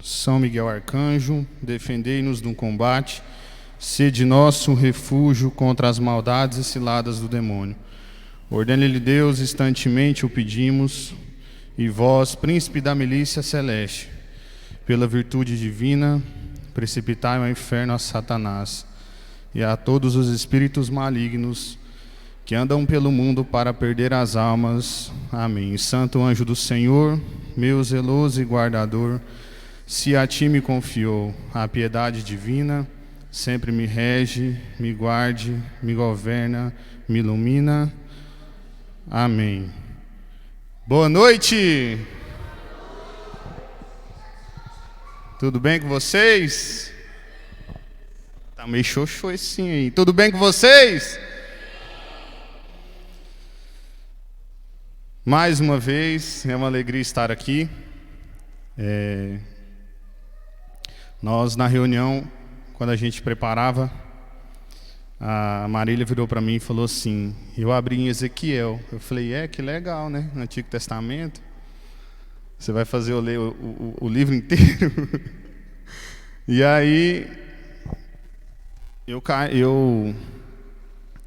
São Miguel Arcanjo, defendei-nos no combate, sede nosso refúgio contra as maldades e ciladas do demônio. Ordene-lhe Deus, instantemente o pedimos, e vós, príncipe da milícia celeste, pela virtude divina, precipitai ao inferno a Satanás e a todos os espíritos malignos que andam pelo mundo para perder as almas. Amém. Santo anjo do Senhor, meu zeloso e guardador, se a ti me confiou a piedade divina, sempre me rege, me guarde, me governa, me ilumina. Amém. Boa noite! Tudo bem com vocês? Tá meio xoxô esse aí. Tudo bem com vocês? Mais uma vez, é uma alegria estar aqui. Nós, na reunião, quando a gente preparava, a Marília virou para mim e falou assim, eu abri em Ezequiel. Eu falei, que legal, né? No Antigo Testamento. Você vai fazer eu ler o livro inteiro? E aí,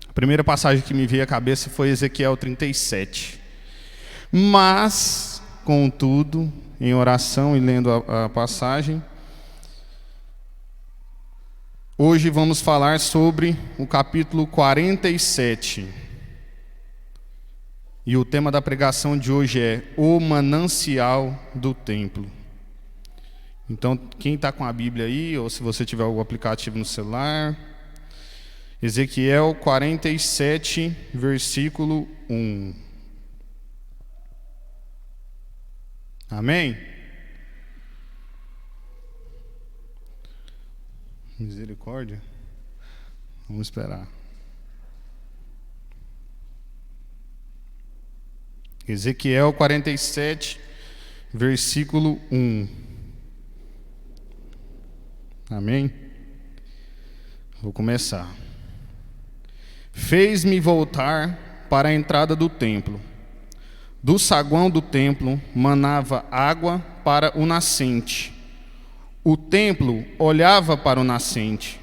a primeira passagem que me veio à cabeça foi Ezequiel 37. Mas, contudo, em oração e lendo a passagem, hoje vamos falar sobre o capítulo 47. E o tema da pregação de hoje é o manancial do templo. Então, quem está com a Bíblia aí, ou se você tiver algum aplicativo no celular, Ezequiel 47, versículo 1. Amém? Misericórdia. Vamos esperar. Ezequiel 47, versículo 1. Amém? Vou começar. Fez-me voltar para a entrada do templo. Do saguão do templo manava água para o nascente. O templo olhava para o nascente.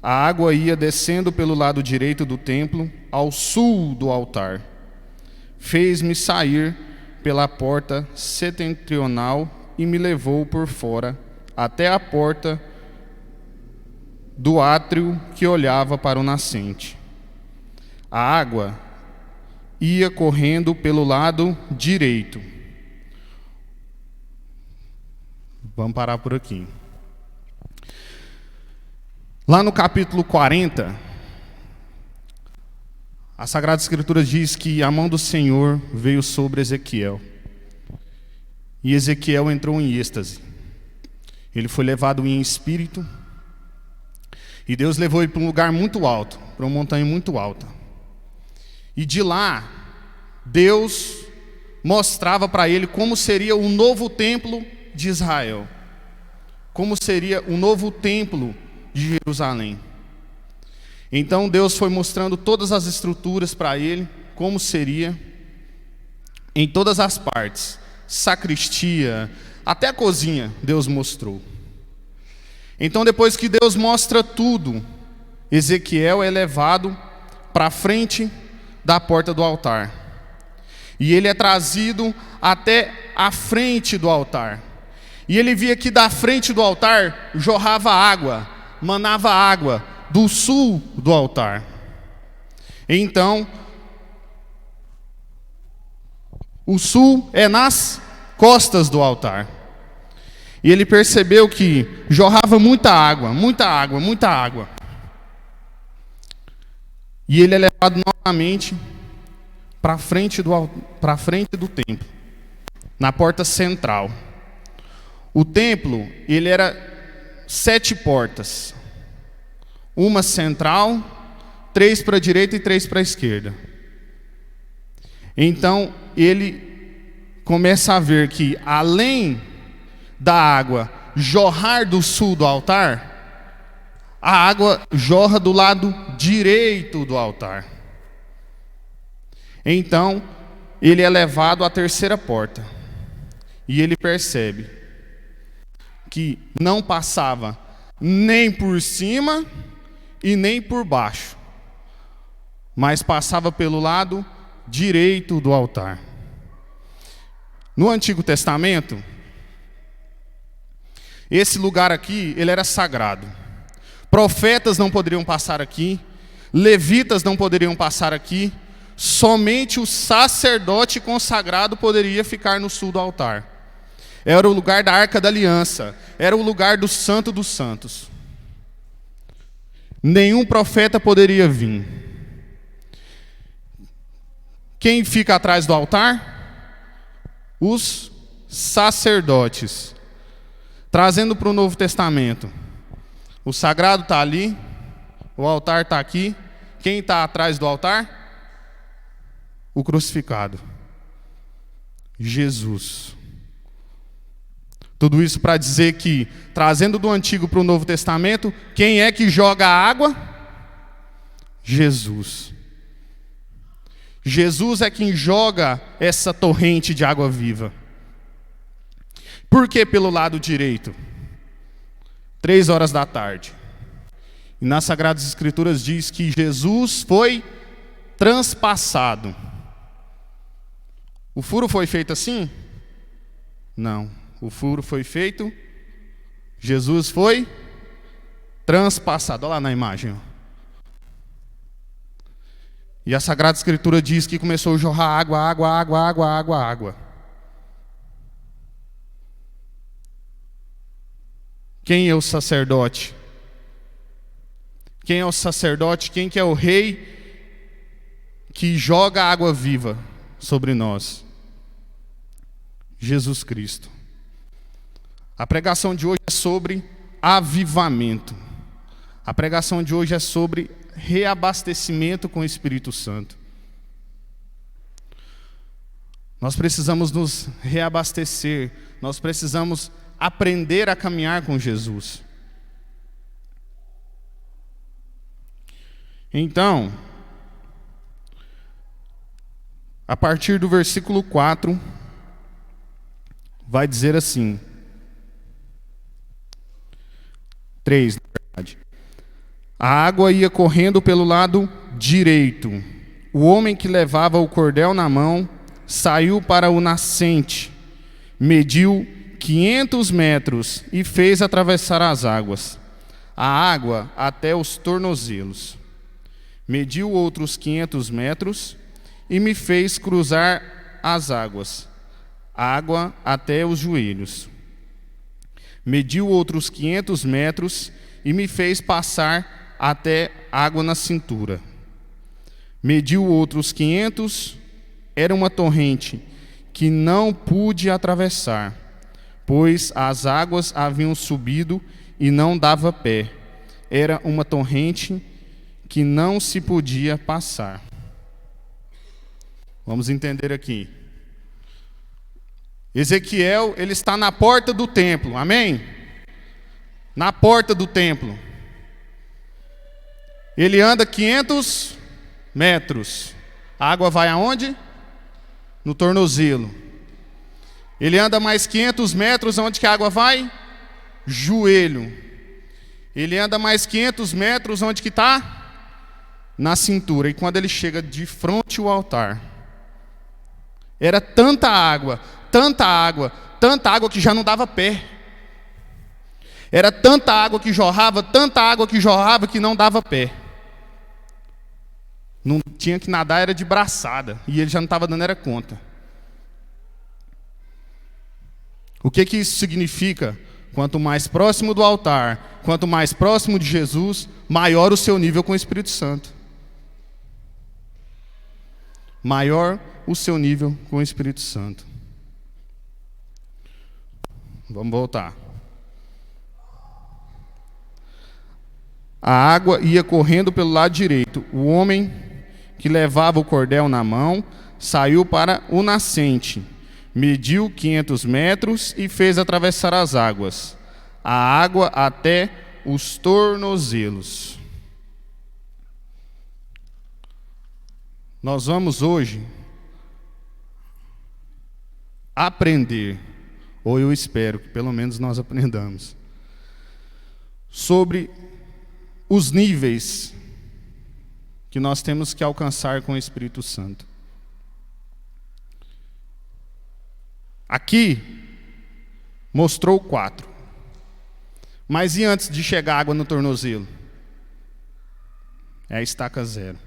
A água ia descendo pelo lado direito do templo, ao sul do altar. Fez-me sair pela porta setentrional e me levou por fora até a porta do átrio que olhava para o nascente. A água ia correndo pelo lado direito. Vamos parar por aqui. Lá no capítulo 40, a Sagrada Escritura diz que a mão do Senhor veio sobre Ezequiel. E Ezequiel entrou em êxtase. Ele foi levado em espírito. E Deus levou ele para um lugar muito alto, para uma montanha muito alta. E de lá, Deus mostrava para ele como seria o novo templo de Israel. Como seria o novo templo de Jerusalém. Então Deus foi mostrando todas as estruturas para ele, como seria, em todas as partes. Sacristia, até a cozinha, Deus mostrou. Então depois que Deus mostra tudo, Ezequiel é levado para a frente da porta do altar. E ele é trazido até a frente do altar. E ele via que da frente do altar jorrava água, manava água do sul do altar. Então, o sul é nas costas do altar. E ele percebeu que jorrava muita água, muita água, muita água. E ele é levado novamente para frente do templo, na porta central. O templo, ele era 7 portas. Uma central, 3 para a direita e 3 para a esquerda. Então, ele começa a ver que, além da água jorrar do sul do altar, a água jorra do lado direito do altar. Então, ele é levado à terceira porta. E ele percebe que não passava nem por cima e nem por baixo, mas passava pelo lado direito do altar. No Antigo Testamento, esse lugar aqui, ele era sagrado. Profetas não poderiam passar aqui, levitas não poderiam passar aqui, somente o sacerdote consagrado poderia ficar no sul do altar. Era o lugar da Arca da Aliança, era o lugar do Santo dos Santos. Nenhum profeta poderia vir. Quem fica atrás do altar? Os sacerdotes. Trazendo para o Novo Testamento, o sagrado está ali, o altar está aqui. Quem está atrás do altar? O crucificado, Jesus. Tudo isso para dizer que, trazendo do Antigo para o Novo Testamento, quem é que joga a água? Jesus. Jesus é quem joga essa torrente de água viva. Por que pelo lado direito? 3 da tarde. E nas Sagradas Escrituras diz que Jesus foi transpassado. O furo foi feito assim? Não. O furo foi feito, Jesus foi transpassado. Olha lá na imagem. Ó. E a Sagrada Escritura diz que começou a jorrar água. Quem é o sacerdote? Quem é o sacerdote? Quem que é o rei que joga água viva sobre nós? Jesus Cristo. A pregação de hoje é sobre avivamento. A pregação de hoje é sobre reabastecimento com o Espírito Santo. Nós precisamos nos reabastecer. Nós precisamos aprender a caminhar com Jesus. Então, a partir do versículo 4, vai dizer assim, 3, na verdade. A água ia correndo pelo lado direito. O homem que levava o cordel na mão saiu para o nascente, mediu 500 metros e fez atravessar as águas, a água até os tornozelos. Mediu outros 500 metros e me fez cruzar as águas, água até os joelhos. Mediu outros 500 metros e me fez passar até água na cintura. Mediu outros 500, era uma torrente que não pude atravessar, pois as águas haviam subido e não dava pé. Era uma torrente que não se podia passar. Vamos entender aqui. Ezequiel, ele está na porta do templo, amém? Na porta do templo. Ele anda 500 metros. A água vai aonde? No tornozelo. Ele anda mais 500 metros, onde que a água vai? Joelho. Ele anda mais 500 metros, onde que está? Na cintura. E quando ele chega de frente ao altar, era tanta água que já não dava pé. Era tanta água que jorrava que não dava pé. Não tinha que nadar, era de braçada. E ele já não estava dando era conta. O que isso significa? Quanto mais próximo do altar, quanto mais próximo de Jesus, maior o seu nível com o Espírito Santo. Maior o seu nível com o Espírito Santo. Vamos voltar. A água ia correndo pelo lado direito. O homem que levava o cordel na mão saiu para o nascente. Mediu 500 metros e fez atravessar as águas, a água até os tornozelos. Nós vamos hoje aprender ou eu espero que pelo menos nós aprendamos, sobre os níveis que nós temos que alcançar com o Espírito Santo. Aqui mostrou 4. Mas e antes de chegar água no tornozelo? É a estaca 0.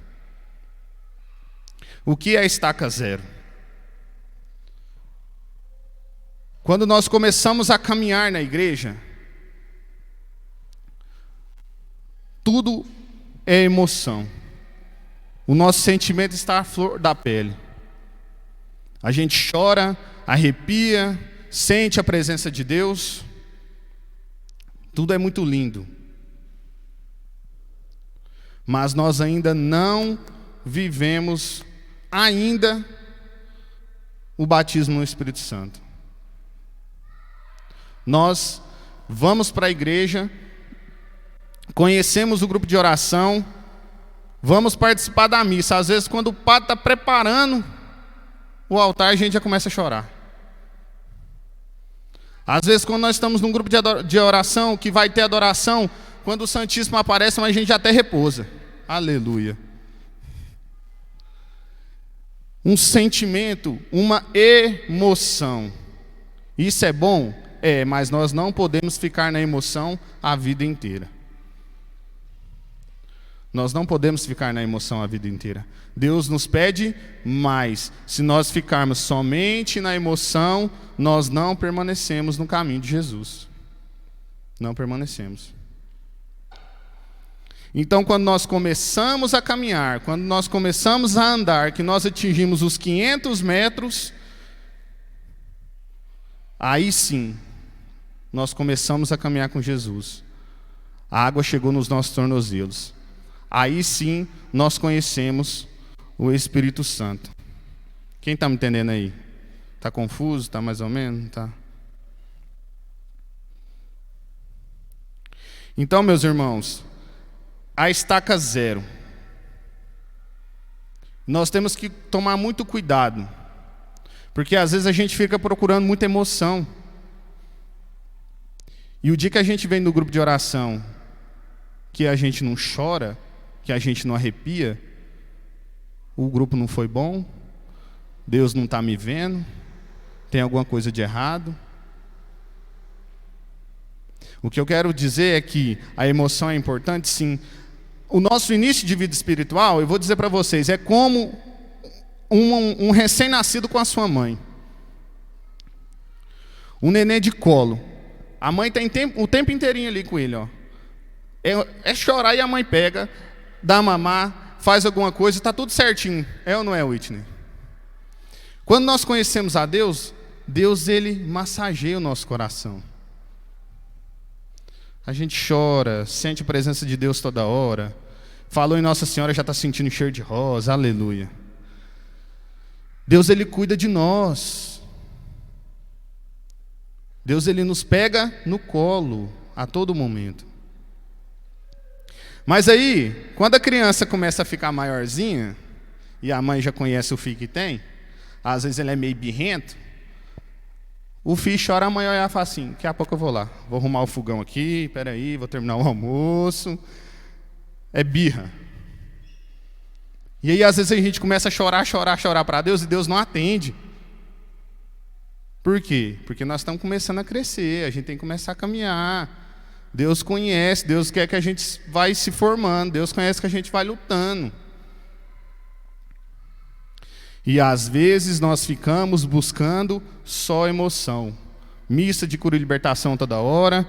O que é a estaca 0? Quando nós começamos a caminhar na igreja, tudo é emoção. O nosso sentimento está à flor da pele. A gente chora, arrepia, sente a presença de Deus. Tudo é muito lindo. Mas nós ainda não vivemos o batismo no Espírito Santo. Nós vamos para a igreja, conhecemos o grupo de oração, vamos participar da missa. Às vezes, quando o padre está preparando o altar, a gente já começa a chorar. Às vezes, quando nós estamos num grupo de oração, que vai ter adoração, quando o Santíssimo aparece, mas a gente até repousa. Aleluia. Um sentimento, uma emoção. Isso é bom? É, mas nós não podemos ficar na emoção a vida inteira. Nós não podemos ficar na emoção a vida inteira. Deus nos pede mais. Se nós ficarmos somente na emoção, nós não permanecemos no caminho de Jesus. Não permanecemos. Então, quando nós começamos a caminhar, quando nós começamos a andar, que nós atingimos os 500 metros, aí sim, nós começamos a caminhar com Jesus. A água chegou nos nossos tornozelos. Aí sim, nós conhecemos o Espírito Santo. Quem está me entendendo aí? Está confuso? Está mais ou menos? Tá. Então, meus irmãos, a estaca 0. Nós temos que tomar muito cuidado, porque às vezes a gente fica procurando muita emoção. E o dia que a gente vem no grupo de oração, que a gente não chora, que a gente não arrepia, o grupo não foi bom, Deus não está me vendo, tem alguma coisa de errado. O que eu quero dizer é que a emoção é importante, sim. O nosso início de vida espiritual, eu vou dizer para vocês, é como um recém-nascido com a sua mãe. Um neném de colo. A mãe tem o tempo inteirinho ali com ele, ó. É chorar e a mãe pega, dá mamar, faz alguma coisa, está tudo certinho. É ou não é, Whitney? Quando nós conhecemos a Deus, Deus ele massageia o nosso coração. A gente chora, sente a presença de Deus toda hora. Falou em Nossa Senhora, já está sentindo cheiro de rosa, aleluia. Deus ele cuida de nós. Deus ele nos pega no colo a todo momento. Mas aí, quando a criança começa a ficar maiorzinha, e a mãe já conhece o filho que tem, às vezes ele é meio birrento, o filho chora, a mãe olha e fala assim, daqui a pouco eu vou lá, vou arrumar o fogão aqui, peraí, vou terminar o almoço. É birra. E aí às vezes a gente começa a chorar para Deus, e Deus não atende. Por quê? Porque nós estamos começando a crescer, a gente tem que começar a caminhar. Deus conhece, Deus quer que a gente vai se formando, Deus conhece que a gente vai lutando. E às vezes nós ficamos buscando só emoção. Missa de cura e libertação toda hora.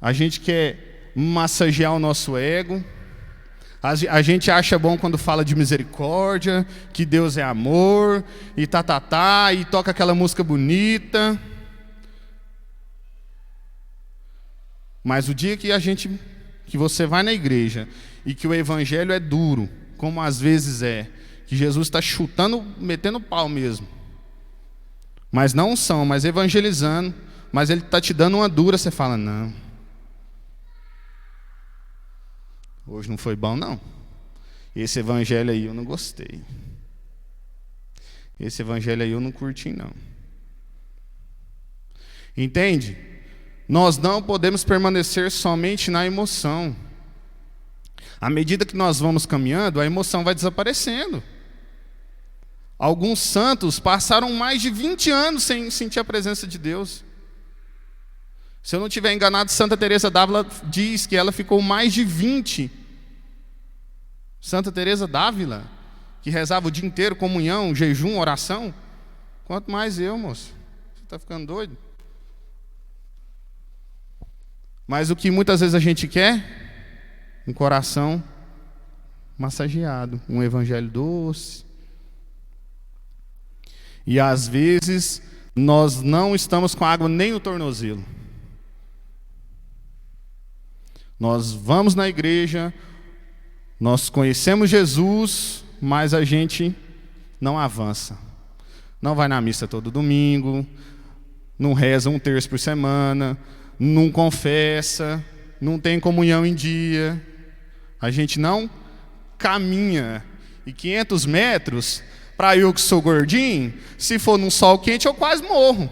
A gente quer massagear o nosso ego. A gente acha bom quando fala de misericórdia, que Deus é amor, e e toca aquela música bonita. Mas o dia que você vai na igreja e que o evangelho é duro, como às vezes é, que Jesus está chutando, metendo pau mesmo, mas não são, mas evangelizando, mas ele está te dando uma dura, você fala, não, hoje não foi bom não, esse evangelho aí eu não gostei, esse evangelho aí eu não curti não. Entende? Nós não podemos permanecer somente na emoção. À medida que nós vamos caminhando, a emoção vai desaparecendo. Alguns santos passaram mais de 20 anos sem sentir a presença de Deus. Se eu não estiver enganado, Santa Teresa d'Ávila diz que ela ficou mais de 20. Santa Teresa d'Ávila, que rezava o dia inteiro, comunhão, jejum, oração. Quanto mais eu, moço. Você está ficando doido? Mas o que muitas vezes a gente quer? Um coração massageado, um evangelho doce. E às vezes nós não estamos com água nem no tornozelo. Nós vamos na igreja, nós conhecemos Jesus, mas a gente não avança. Não vai na missa todo domingo, não reza um terço por semana, não confessa, não tem comunhão em dia. A gente não caminha. E 500 metros, para eu que sou gordinho, se for num sol quente, eu quase morro.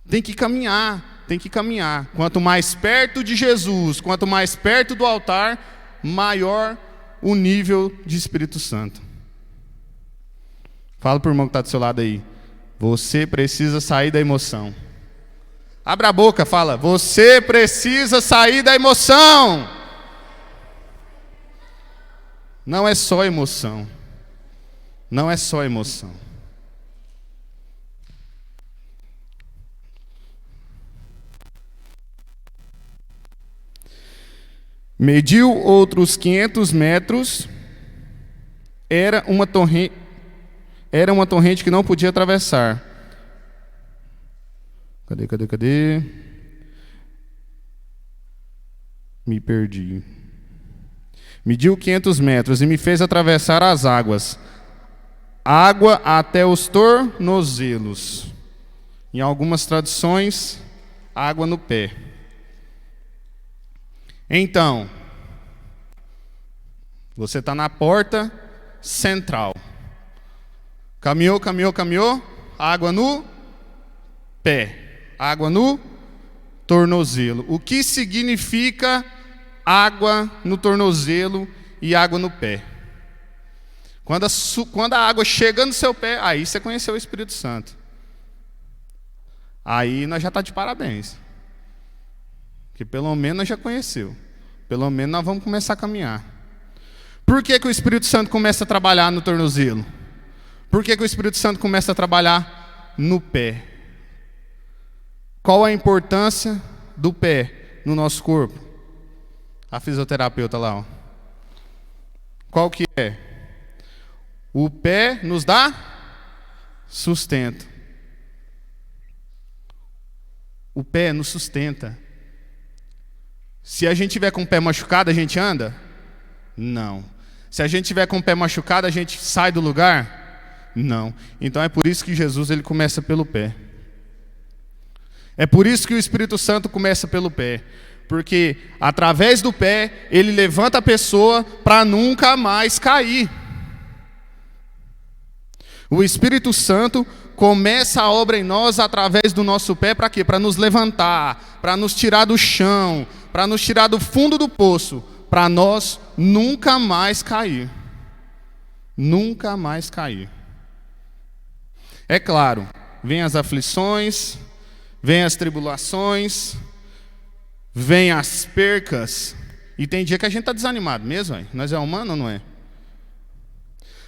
Tem que caminhar, tem que caminhar. Quanto mais perto de Jesus, quanto mais perto do altar, maior o nível de Espírito Santo. Fala para o irmão que está do seu lado aí. Você precisa sair da emoção. Abra a boca, fala. Você precisa sair da emoção. Não é só emoção. Não é só emoção. Mediu outros 500 metros. Era uma torrente que não podia atravessar. Cadê? Me perdi. Mediu 500 metros e me fez atravessar as águas. Água até os tornozelos. Em algumas traduções, água no pé. Então, você está na porta central. Caminhou, água no pé. Água no tornozelo. O que significa água no tornozelo e água no pé? Quando a água chega no seu pé, aí você conheceu o Espírito Santo. Aí nós já está de parabéns. Que pelo menos nós já conheceu. Pelo menos nós vamos começar a caminhar. Por que o Espírito Santo começa a trabalhar no tornozelo? Por que o Espírito Santo começa a trabalhar no pé? Qual a importância do pé no nosso corpo? A fisioterapeuta lá, ó. Qual que é? O pé nos dá sustento. O pé nos sustenta. Se a gente tiver com o pé machucado, a gente anda? Não. Se a gente tiver com o pé machucado, a gente sai do lugar? Não. Então é por isso que Jesus ele começa pelo pé. É por isso que o Espírito Santo começa pelo pé. Porque através do pé, ele levanta a pessoa para nunca mais cair. O Espírito Santo começa a obra em nós através do nosso pé para quê? Para nos levantar, para nos tirar do chão, para nos tirar do fundo do poço, para nós nunca mais cair. Nunca mais cair. É claro, vem as aflições, vem as tribulações, vem as percas, e tem dia que a gente está desanimado mesmo, véio. Nós é humano ou não é?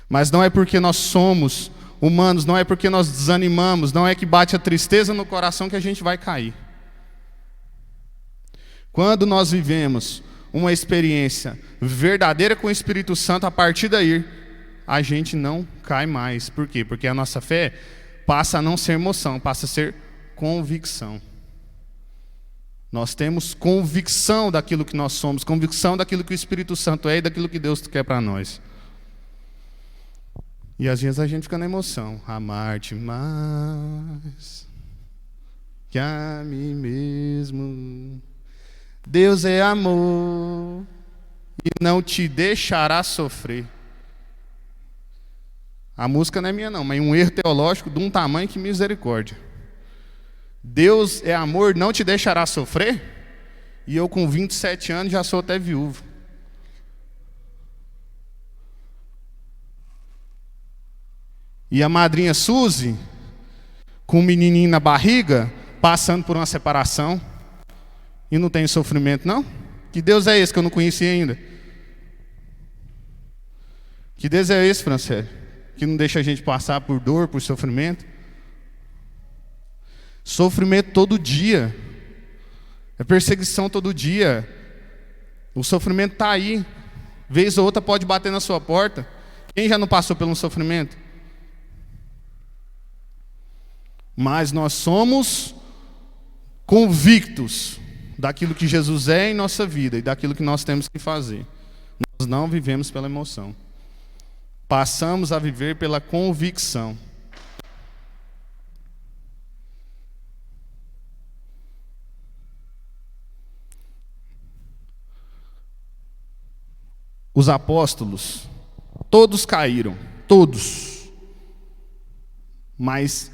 Mas não é porque nós somos humanos, não é porque nós desanimamos, não é que bate a tristeza no coração que a gente vai cair. Quando nós vivemos uma experiência verdadeira com o Espírito Santo, a partir daí, a gente não cai mais. Por quê? Porque a nossa fé passa a não ser emoção, passa a ser convicção. Nós temos convicção daquilo que nós somos, convicção daquilo que o Espírito Santo é e daquilo que Deus quer para nós. E às vezes a gente fica na emoção. Amar-te mais que a mim mesmo. Deus é amor e não te deixará sofrer. A música não é minha não, mas um erro teológico de um tamanho que misericórdia. Deus é amor, não te deixará sofrer? E eu com 27 anos já sou até viúvo. E a madrinha Suzy, com um menininho na barriga, passando por uma separação, e não tem sofrimento não? Que Deus é esse que eu não conheci ainda? Que Deus é esse, Francélio, que não deixa a gente passar por dor, por sofrimento? Sofrimento todo dia, é perseguição todo dia. O sofrimento está aí, vez ou outra pode bater na sua porta. Quem já não passou por um sofrimento? Mas nós somos convictos daquilo que Jesus é em nossa vida e daquilo que nós temos que fazer. Nós não vivemos pela emoção. Passamos a viver pela convicção. Os apóstolos, todos caíram, todos. Mas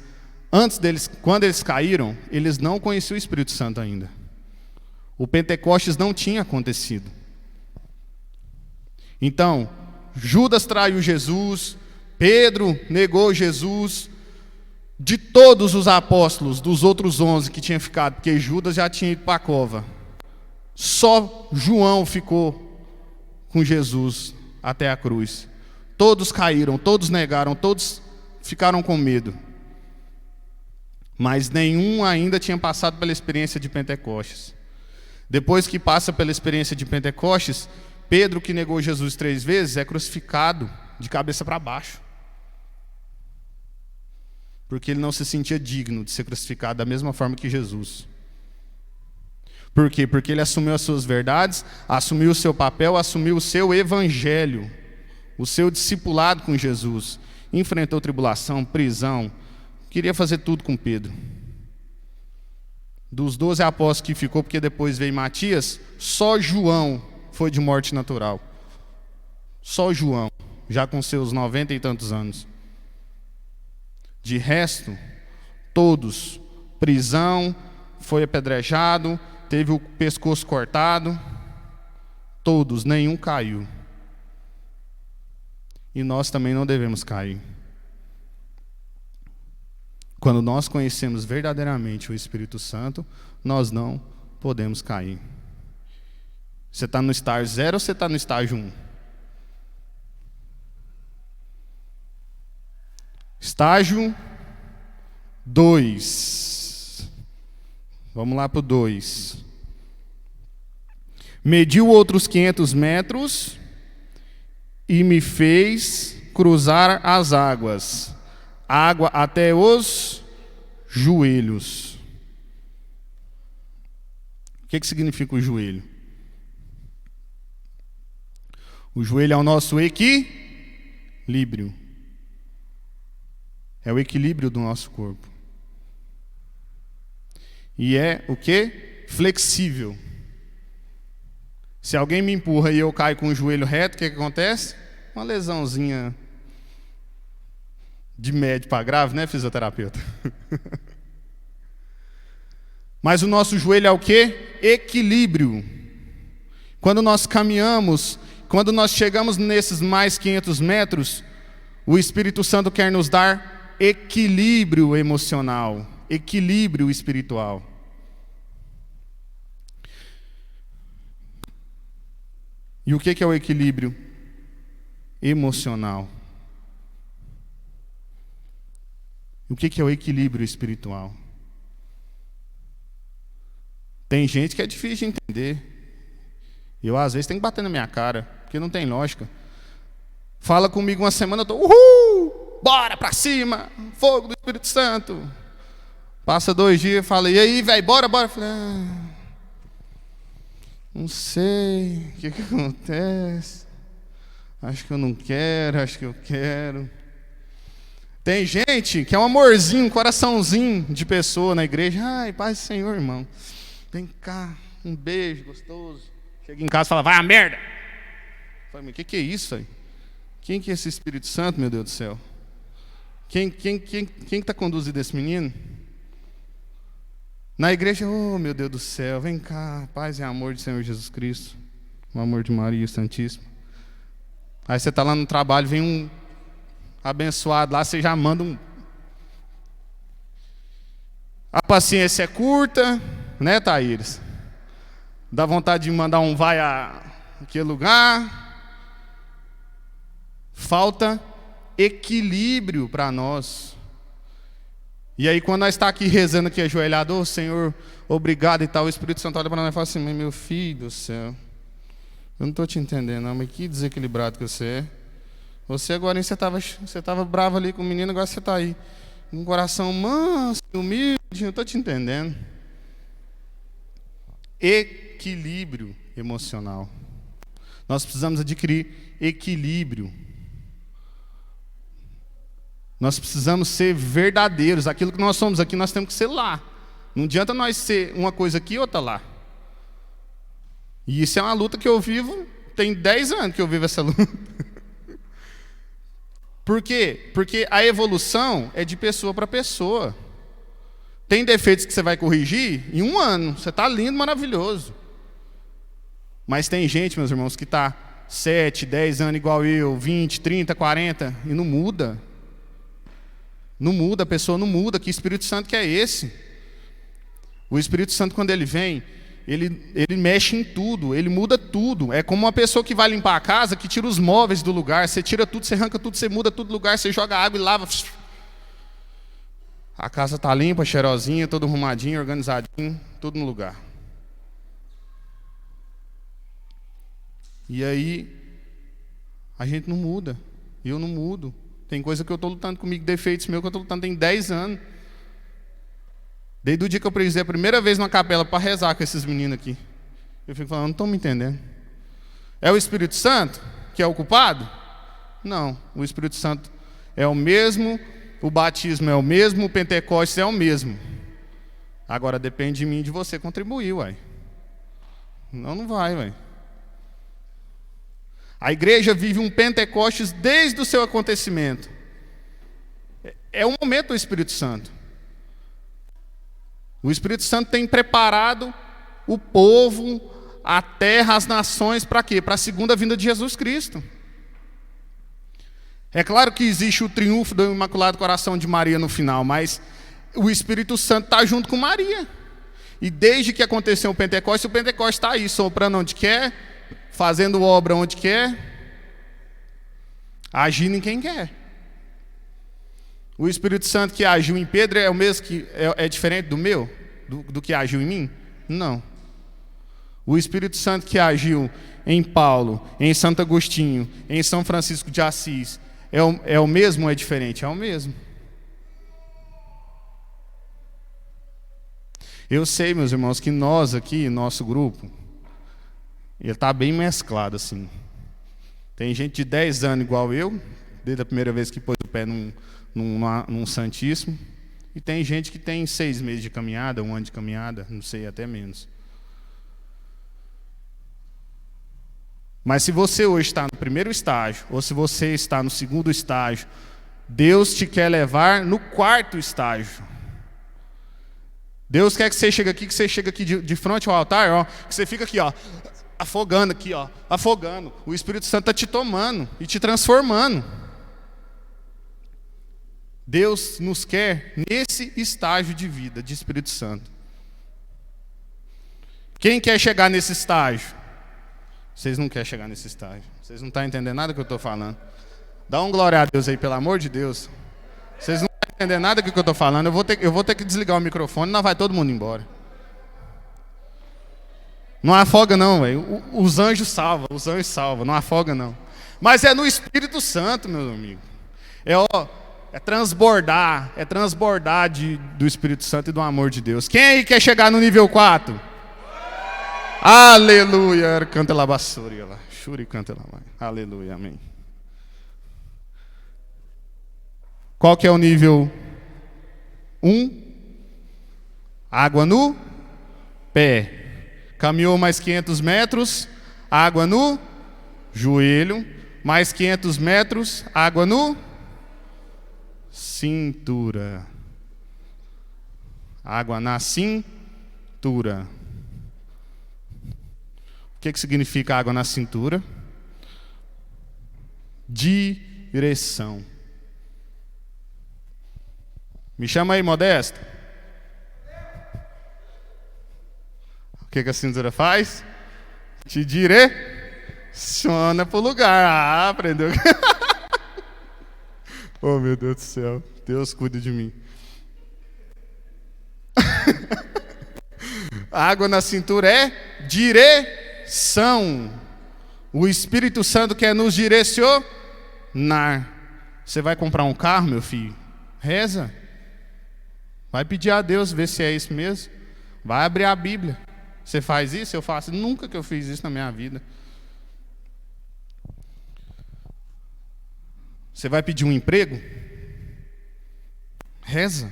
antes deles, quando eles caíram, eles não conheciam o Espírito Santo ainda. O Pentecostes não tinha acontecido. Então, Judas traiu Jesus, Pedro negou Jesus. De todos os apóstolos, dos outros 11 que tinham ficado, porque Judas já tinha ido para a cova, só João ficou com Jesus até a cruz. Todos caíram, todos negaram, todos ficaram com medo. Mas nenhum ainda tinha passado pela experiência de Pentecostes. Depois que passa pela experiência de Pentecostes, Pedro, que negou Jesus 3 vezes, é crucificado de cabeça para baixo. Porque ele não se sentia digno de ser crucificado da mesma forma que Jesus. Por quê? Porque ele assumiu as suas verdades, assumiu o seu papel, assumiu o seu evangelho, o seu discipulado com Jesus. Enfrentou tribulação, prisão, queria fazer tudo com Pedro. Dos 12 apóstolos que ficou, porque depois veio Matias, só João foi de morte natural. Só João, já com seus 90 e tantos anos. De resto, todos, prisão, foi apedrejado, teve o pescoço cortado, todos, nenhum caiu. E nós também não devemos cair. Quando nós conhecemos verdadeiramente o Espírito Santo, nós não podemos cair. Você está no estágio 0 ou você está no estágio 1? Estágio 2. Vamos lá para o 2. Mediu outros 500 metros e me fez cruzar as águas. Água até os joelhos. O que significa o joelho? O joelho é o nosso equilíbrio. É o equilíbrio do nosso corpo. E é o quê? Flexível. Se alguém me empurra e eu caio com o joelho reto, o que acontece? Uma lesãozinha de médio para grave, né, fisioterapeuta? Mas o nosso joelho é o quê? Equilíbrio. Quando nós caminhamos, quando nós chegamos nesses mais 500 metros, o Espírito Santo quer nos dar equilíbrio emocional, equilíbrio espiritual. E o que é o equilíbrio emocional? O que é o equilíbrio espiritual? Tem gente que é difícil de entender. Eu, às vezes, tenho que bater na minha cara, porque não tem lógica. Fala comigo uma semana, eu tô, uhul, bora pra cima, fogo do Espírito Santo. Passa 2 dias, fala, e aí, velho, bora, bora. Eu falei, não sei, o que acontece? Acho que eu não quero, acho que eu quero. Tem gente que é um amorzinho, um coraçãozinho de pessoa na igreja. Ai, paz do Senhor, irmão. Vem cá, um beijo gostoso. Chega em casa e fala, vai a merda. Eu falei, mas o que é isso aí? Quem que é esse Espírito Santo, meu Deus do céu? Quem está conduzindo esse menino? Na igreja, oh meu Deus do céu, vem cá, paz e amor de Senhor Jesus Cristo, o amor de Maria Santíssima. Aí você está lá no trabalho, vem um abençoado lá, você já manda um. A paciência é curta, né, Thaíris? Dá vontade de mandar um vai a aquele lugar. Falta equilíbrio para nós. E aí quando nós está aqui rezando aqui ajoelhado, oh, Senhor, obrigado e tal, o Espírito Santo olha para nós e fala assim, meu filho do céu, eu não estou te entendendo não, mas que desequilibrado que você é. Você agora você estava bravo ali com o menino, agora você está aí. Um coração manso, humilde, não estou te entendendo. Equilíbrio emocional. Nós precisamos adquirir equilíbrio. Nós precisamos ser verdadeiros. Aquilo que nós somos aqui, nós temos que ser lá. Não adianta nós ser uma coisa aqui e outra lá. E isso é uma luta que eu vivo, tem 10 anos que eu vivo essa luta. Por quê? Porque a evolução é de pessoa para pessoa. Tem defeitos que você vai corrigir em 1 ano. Você está lindo, maravilhoso. Mas tem gente, meus irmãos, que está 7, 10 anos igual eu, 20, 30, 40, e não muda. Não muda, a pessoa não muda. Que Espírito Santo que é esse? O Espírito Santo, quando ele vem, ele mexe em tudo, ele muda tudo. É como uma pessoa que vai limpar a casa, que tira os móveis do lugar. Você tira tudo, você arranca tudo, você muda tudo do lugar, você joga água e lava. A casa está limpa, cheirosinha, todo arrumadinho, organizadinho, tudo no lugar. E aí, a gente não muda. Eu não mudo. Tem coisa que eu estou lutando comigo, defeitos meus que eu estou lutando tem 10 anos. Desde o dia que eu precisei a primeira vez numa capela para rezar com esses meninos aqui. Eu fico falando, não estão me entendendo. É o Espírito Santo que é o culpado? Não, o Espírito Santo é o mesmo, o batismo é o mesmo, o Pentecostes é o mesmo. Agora depende de mim e de você contribuir, uai. Não vai, uai. A igreja vive um Pentecostes desde o seu acontecimento. É o momento do Espírito Santo. O Espírito Santo tem preparado o povo, a terra, as nações, para quê? Para a segunda vinda de Jesus Cristo. É claro que existe o triunfo do Imaculado Coração de Maria no final, mas o Espírito Santo está junto com Maria. E desde que aconteceu o Pentecostes está aí, soprando onde quer, fazendo obra onde quer, agindo em quem quer. O Espírito Santo que agiu em Pedro é o mesmo que é diferente do meu, do que agiu em mim? Não. O Espírito Santo que agiu em Paulo, em Santo Agostinho, em São Francisco de Assis, é o mesmo ou é diferente? É o mesmo. Eu sei, meus irmãos, que nós aqui, nosso grupo, ele está bem mesclado assim. Tem gente de 10 anos igual eu, desde a primeira vez que pôs o pé num Santíssimo, e tem gente que tem 6 meses de caminhada, 1 ano de caminhada, não sei, até menos. Mas se você hoje está no primeiro estágio, ou se você está no segundo estágio, Deus te quer levar no 4º estágio. Deus quer que você chegue aqui de frente ao altar, ó, que você fica aqui, ó, afogando aqui, ó, afogando. O Espírito Santo está te tomando e te transformando. Deus nos quer nesse estágio de vida de Espírito Santo. Quem quer chegar nesse estágio? Vocês não querem chegar nesse estágio. Vocês não estão entendendo nada do que eu estou falando. Dá um glória a Deus aí, pelo amor de Deus. Vocês não estão entendendo nada do que eu estou falando. Eu vou ter que desligar o microfone, não vai todo mundo embora. Não afoga não, velho. Os anjos salvam, não afoga não. Mas é no Espírito Santo, meu amigo. É transbordar do Espírito Santo e do amor de Deus. Quem aí quer chegar no nível 4? Aleluia, canta lá basura lá, churi canta lá, aleluia, amém. Qual que é o nível 1? Água no pé. Caminhou mais 500 metros, água no joelho. Mais 500 metros, água no cintura. Água na cintura. O que significa água na cintura? Direção. Me chama aí, Modesto. O que a cintura faz? Te direciona para o lugar. Ah, aprendeu. Oh, meu Deus do céu. Deus cuida de mim. A água na cintura é direção. O Espírito Santo quer nos direcionar. Você vai comprar um carro, meu filho? Reza. Vai pedir a Deus, ver se é isso mesmo. Vai abrir a Bíblia. Você faz isso? Eu faço. Nunca que eu fiz isso na minha vida. Você vai pedir um emprego? Reza.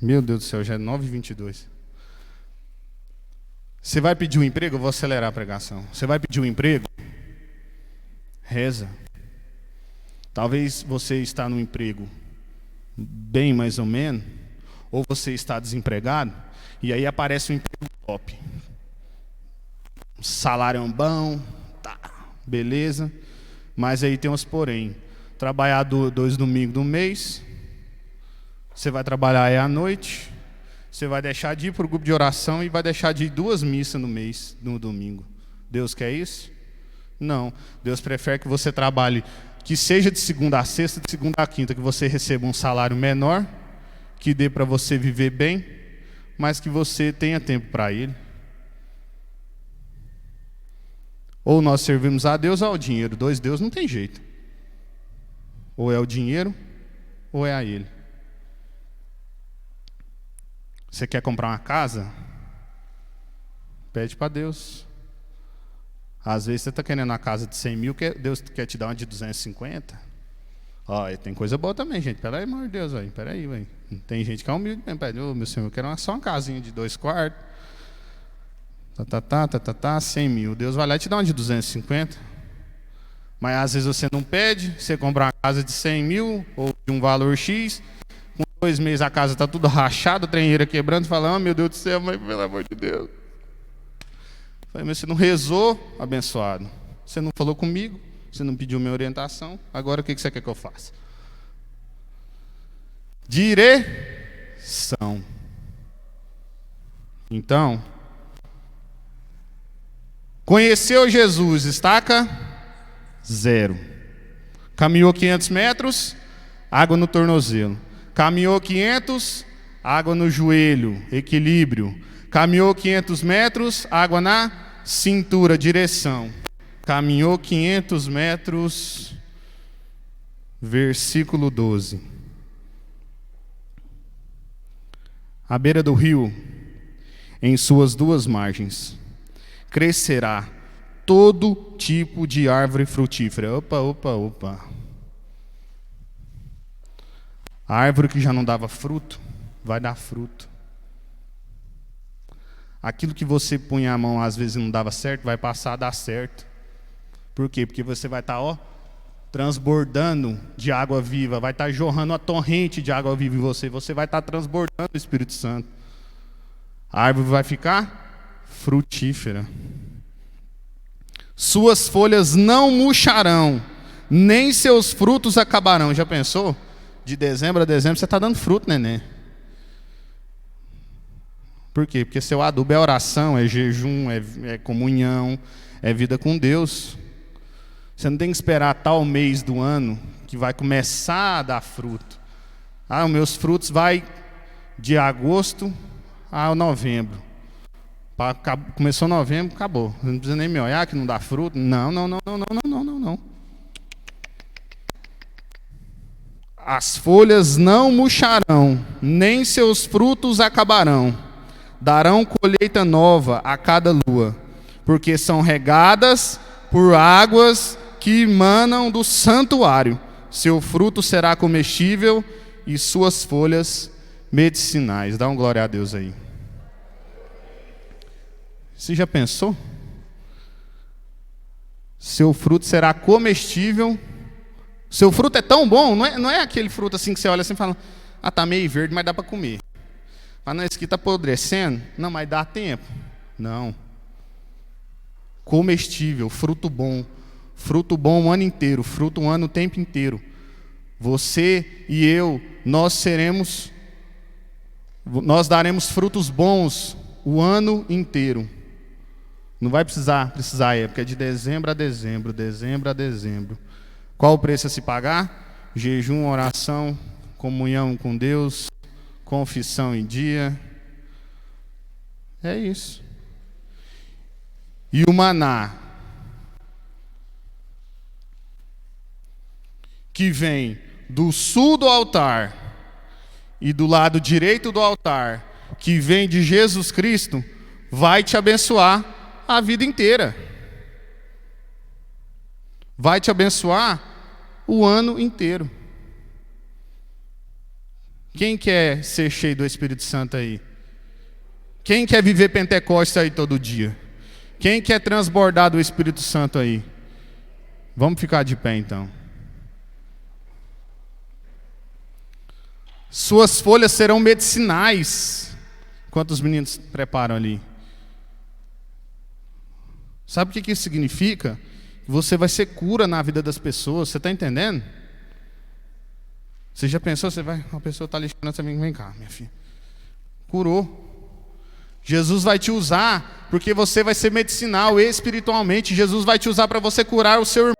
Meu Deus do céu, já é 9h22. Você vai pedir um emprego? Eu vou acelerar a pregação. Você vai pedir um emprego? Reza. Talvez você está no emprego bem mais ou menos, ou você está desempregado, e aí aparece um emprego top. O salário é bom, tá, beleza, mas aí tem uns porém. Trabalhar 2 domingos do mês, você vai trabalhar aí à noite, você vai deixar de ir para o grupo de oração e vai deixar de ir 2 missas no mês, no domingo. Deus quer isso? Não. Deus prefere que você trabalhe, que seja de segunda a sexta, de segunda a quinta, que você receba um salário menor, que dê para você viver bem, mas que você tenha tempo para Ele. Ou nós servimos a Deus ou ao dinheiro. 2 deuses não tem jeito. Ou é o dinheiro, ou é a Ele. Você quer comprar uma casa? Pede para Deus. Às vezes você está querendo uma casa de 100 mil, Deus quer te dar uma de 250. Ó, tem coisa boa também, gente. Pera aí, meu Deus, velho. Pera aí, velho. Tem gente que é humilde mesmo. Pede, ô, meu Senhor, eu quero só uma casinha de 2 quartos. 100 mil. Deus vai lá e te dá uma de 250. Mas às vezes você não pede, você compra uma casa de 100 mil ou de um valor X. Com 2 meses a casa está tudo rachada, trenheira quebrando, fala, oh, meu Deus do céu, mas pelo amor de Deus. Falei, mas você não rezou, abençoado. Você não falou comigo, você não pediu minha orientação. Agora o que você quer que eu faça? Direção. Então, conheceu Jesus, estaca 0. Caminhou 500 metros, água no tornozelo. Caminhou 500, água no joelho, equilíbrio. Caminhou 500 metros, água na cintura, direção. Caminhou 500 metros, versículo 12. À beira do rio, em suas 2 margens, crescerá todo tipo de árvore frutífera. Opa. A árvore que já não dava fruto, vai dar fruto. Aquilo que você punha a mão, às vezes não dava certo, vai passar a dar certo. Por quê? Porque você vai estar, transbordando de água viva, vai estar jorrando uma torrente de água viva em você. Você vai estar transbordando o Espírito Santo. A árvore vai ficar frutífera. Suas folhas não murcharão, nem seus frutos acabarão. Já pensou? De dezembro a dezembro você está dando fruto, neném. Por quê? Porque seu adubo é oração, é jejum, é comunhão, é vida com Deus. Você não tem que esperar tal mês do ano que vai começar a dar fruto. Os meus frutos vai de agosto a novembro. Começou novembro, acabou. Não precisa nem me olhar que não dá fruto. Não. As folhas não murcharão, nem seus frutos acabarão. Darão colheita nova a cada lua, porque são regadas por águas que emanam do santuário. Seu fruto será comestível e suas folhas medicinais. Dá um glória a Deus aí. Você já pensou? Seu fruto será comestível, Seu fruto é tão bom, não é aquele fruto assim que você olha assim e fala, ah, tá meio verde, mas dá para comer. Mas não, esse aqui está apodrecendo? Não, mas dá tempo. Não. Comestível, fruto bom o ano inteiro, fruto o ano o tempo inteiro. Você e eu, nós daremos frutos bons o ano inteiro. Não vai precisar época, é de dezembro a dezembro, dezembro a dezembro. Qual o preço a se pagar? Jejum, oração, comunhão com Deus, confissão em dia. É isso. E o maná, que vem do sul do altar e do lado direito do altar, que vem de Jesus Cristo, vai te abençoar a vida inteira. Vai te abençoar o ano inteiro. Quem quer ser cheio do Espírito Santo aí? Quem quer viver Pentecostes aí todo dia? Quem quer transbordar do Espírito Santo aí? Vamos ficar de pé então. Suas folhas serão medicinais. Quantos meninos preparam ali? Sabe o que isso significa? Você vai ser cura na vida das pessoas. Você está entendendo? Você já pensou? A pessoa está lixando, você vem cá, minha filha. Curou. Jesus vai te usar, porque você vai ser medicinal espiritualmente. Jesus vai te usar para você curar o seu irmão.